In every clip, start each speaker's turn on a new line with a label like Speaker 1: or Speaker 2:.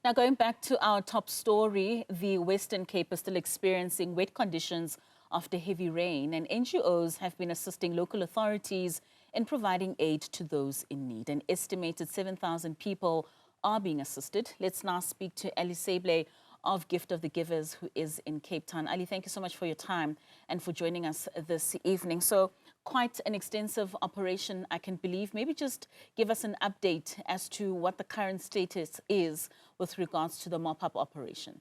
Speaker 1: Now, going back to our top story, the Western Cape is still experiencing wet conditions after heavy rain, and NGOs have been assisting local authorities in providing aid to those in need. An estimated 7,000 people are being assisted. Let's now speak to Ali Sablay of Gift of the Givers, who is in Cape Town. Ali, thank you so much for your time and for joining us this evening. So, quite an extensive operation, I can believe. Maybe just give us an update as to what the current status is with regards to the mop-up operation.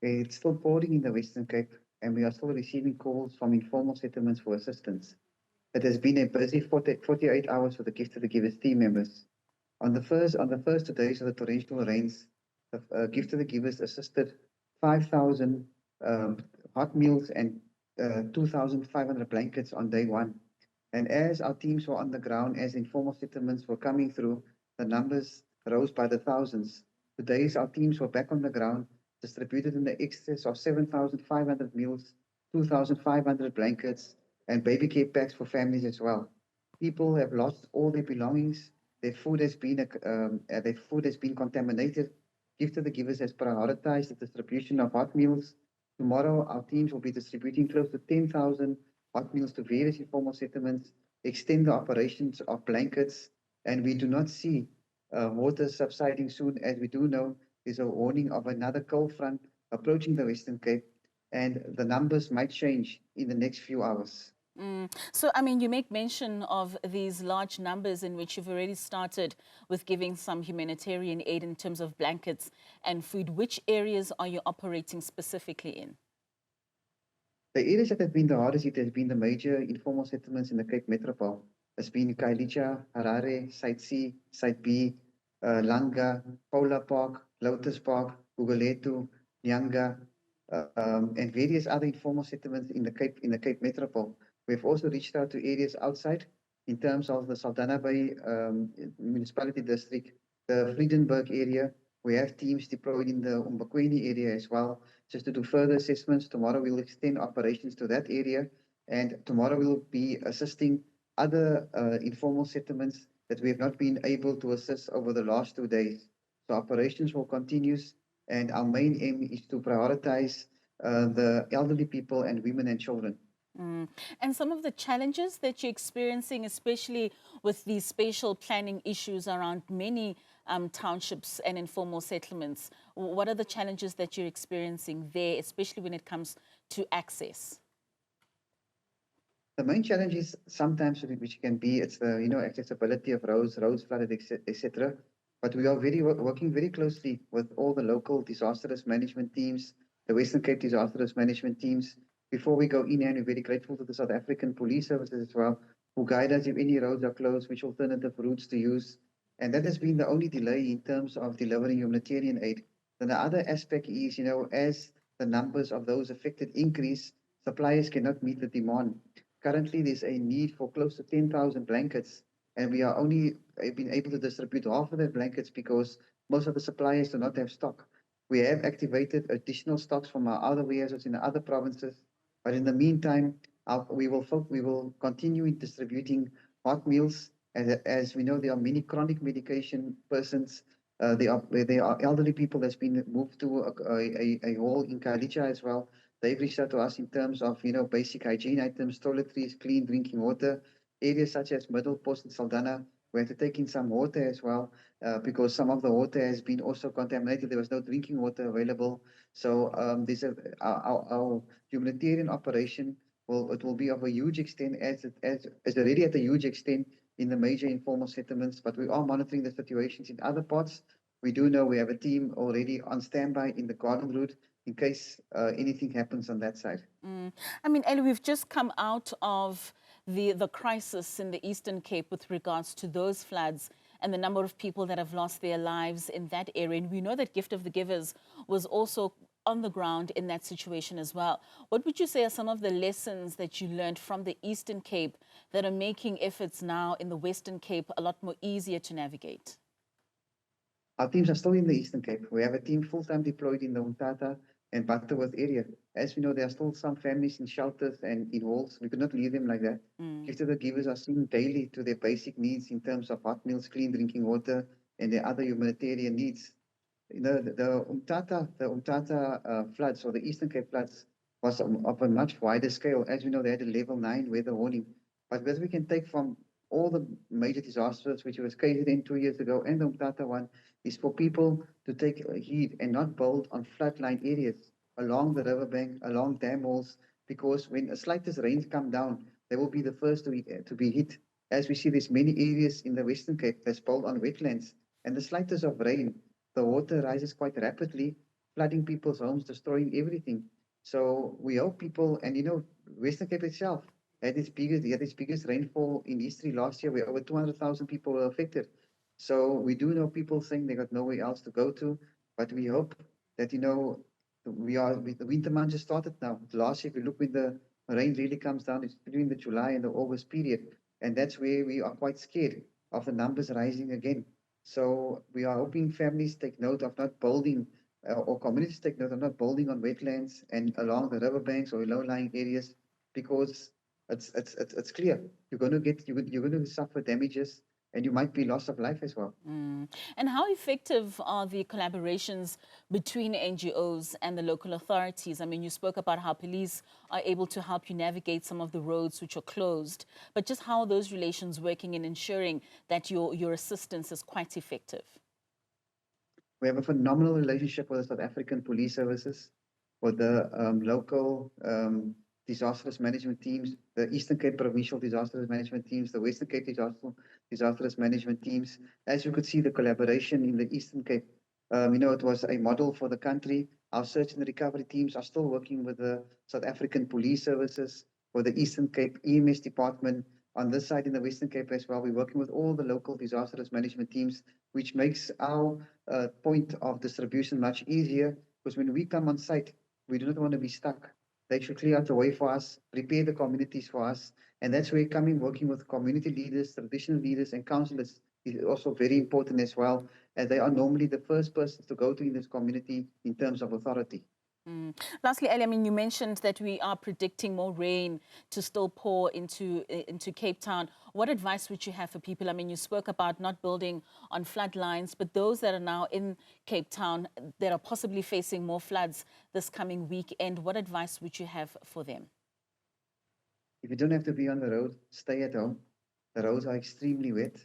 Speaker 2: It's still pouring in the Western Cape, and we are still receiving calls from informal settlements for assistance. It has been a busy 48 hours for the Gift of the Givers team members. On the first 2 days of the torrential rains, the Gift of the Givers assisted 5,000 hot meals and 2,500 blankets on day one. And as our teams were on the ground, as informal settlements were coming through, the numbers rose by the thousands. Today, our teams were back on the ground, distributed in the excess of 7,500 meals, 2,500 blankets, and baby care packs for families as well. People have lost all their belongings. Their food has been contaminated. Gift of the Givers has prioritized the distribution of hot meals. Tomorrow, our teams will be distributing close to 10,000 hot meals to various informal settlements, extend the operations of blankets, and we do not see water subsiding soon. As we do know, there's a warning of another cold front approaching the Western Cape, and the numbers might change in the next few hours.
Speaker 1: So, I mean, you make mention of these large numbers in which you've already started with giving some humanitarian aid in terms of blankets and food. Which areas are you operating specifically in?
Speaker 2: The areas that have been the hardest hit has been the major informal settlements in the Cape Metropole. It's been Kailicha, Harare, Site C, Site B, Langa, Paula Park, Lotus Park, Guguletu, Nyanga, and various other informal settlements in the Cape Metropole. We've also reached out to areas outside in terms of the Saldanha Bay municipality district, the Friedenberg area. We have teams deployed in the Umbakweni area as well, just to do further assessments. Tomorrow we'll extend operations to that area, and tomorrow we'll be assisting other informal settlements that we have not been able to assist over the last 2 days. So operations will continue, and our main aim is to prioritize the elderly people and women and children.
Speaker 1: And some of the challenges that you're experiencing, especially with these spatial planning issues around many townships and informal settlements, what are the challenges that you're experiencing there, especially when it comes to access?
Speaker 2: The main challenge is sometimes, which can be, it's the accessibility of roads flooded, etc. But we are working very closely with all the local disaster risk management teams, the Western Cape disaster risk management teams. Before we go in, and we're very grateful to the South African Police Services as well, who guide us if any roads are closed, which alternative routes to use. And that has been the only delay in terms of delivering humanitarian aid. Then the other aspect is, as the numbers of those affected increase, suppliers cannot meet the demand. Currently, there's a need for close to 10,000 blankets, and we are only been able to distribute half of the blankets because most of the suppliers do not have stock. We have activated additional stocks from our other warehouses in the other provinces. But in the meantime, we will continue distributing hot meals. As we know, there are many chronic medication persons. There are elderly people that's been moved to a hall in Kailicha as well. They've reached out to us in terms of basic hygiene items, toiletries, clean drinking water. Areas such as Middle Post and Saldanha, we had to take in some water as well because some of the water has been also contaminated. There was no drinking water available. So our humanitarian operation will be of a huge extent, as it's already at a huge extent in the major informal settlements. But we are monitoring the situations in other parts. We do know we have a team already on standby in the Garden Route in case anything happens on that side.
Speaker 1: I mean, Ellie, we've just come out of the crisis in the Eastern Cape with regards to those floods and the number of people that have lost their lives in that area. And we know that Gift of the Givers was also on the ground in that situation as well. What would you say are some of the lessons that you learned from the Eastern Cape that are making efforts now in the Western Cape a lot more easier to navigate?
Speaker 2: Our teams are still in the Eastern Cape. We have a team full-time deployed in the Umtata and Butterworth area. As we know, there are still some families in shelters and in halls. We could not leave them like that. Gift of the Givers are seeing daily to their basic needs in terms of hot meals, clean drinking water, and their other humanitarian needs. You know, the Umtata floods, or the Eastern Cape floods, was of a much wider scale. As we know, they had a level 9 weather warning. But what we can take from all the major disasters which was created in 2 years ago and the Umtata one is for people to take heed and not build on floodline areas along the riverbank, along dam walls, because when a slightest rain come down, they will be the first to be hit. As we see, there's many areas in the Western Cape that's built on wetlands, and the slightest of rain, the water rises quite rapidly, flooding people's homes, destroying everything. So we hope people, and you know, Western Cape itself had its biggest rainfall in history last year, where over 200,000 people were affected. So we do know people saying they got nowhere else to go to, but we hope that, you know, the winter months just started now. Last year, if you look when the rain really comes down, it's between the July and the August period. And that's where we are quite scared of the numbers rising again. So we are hoping families take note of not building, or communities take note of not building on wetlands and along the riverbanks or low-lying areas, because it's clear you're going to suffer damages, and you might be loss of life as well.
Speaker 1: And how effective are the collaborations between NGOs and the local authorities? I mean, you spoke about how police are able to help you navigate some of the roads which are closed, but just how are those relations working in ensuring that your assistance is quite effective?
Speaker 2: We have a phenomenal relationship with the South African police services, with the local disaster risk management teams, the Eastern Cape provincial disaster risk management teams, the Western Cape disaster risk management teams. As you could see, the collaboration in the Eastern Cape, you know, it was a model for the country. Our search and recovery teams are still working with the South African police services, with the Eastern Cape EMS department. On this side in the Western Cape as well, we're working with all the local disaster risk management teams, which makes our point of distribution much easier, because when we come on site, we do not want to be stuck. They should clear out the way for us, prepare the communities for us, and that's where coming, working with community leaders, traditional leaders, and councillors is also very important as well, as they are normally the first persons to go to in this community in terms of authority.
Speaker 1: Lastly, Ali, I mean, you mentioned that we are predicting more rain to still pour into Cape Town. What advice would you have for people? I mean, you spoke about not building on flood lines, but those that are now in Cape Town that are possibly facing more floods this coming weekend, what advice would you have for them?
Speaker 2: If you don't have to be on the road, stay at home. The roads are extremely wet,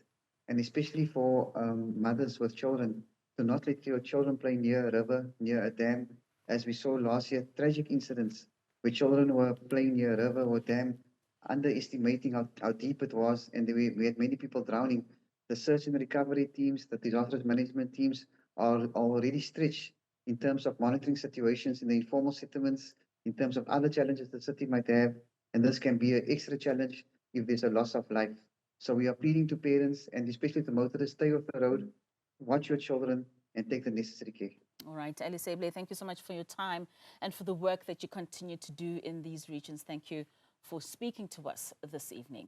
Speaker 2: and especially for mothers with children, do not let your children play near a river, near a dam. As we saw last year, tragic incidents where children were playing near a river or dam, underestimating how deep it was, and we had many people drowning. The search and recovery teams, the disaster management teams are already stretched in terms of monitoring situations in the informal settlements, in terms of other challenges the city might have, and this can be an extra challenge if there's a loss of life. So we are pleading to parents, and especially the motorists, stay off the road, watch your children, and take the necessary care.
Speaker 1: All right, Ali Sablay, thank you so much for your time and for the work that you continue to do in these regions. Thank you for speaking to us this evening.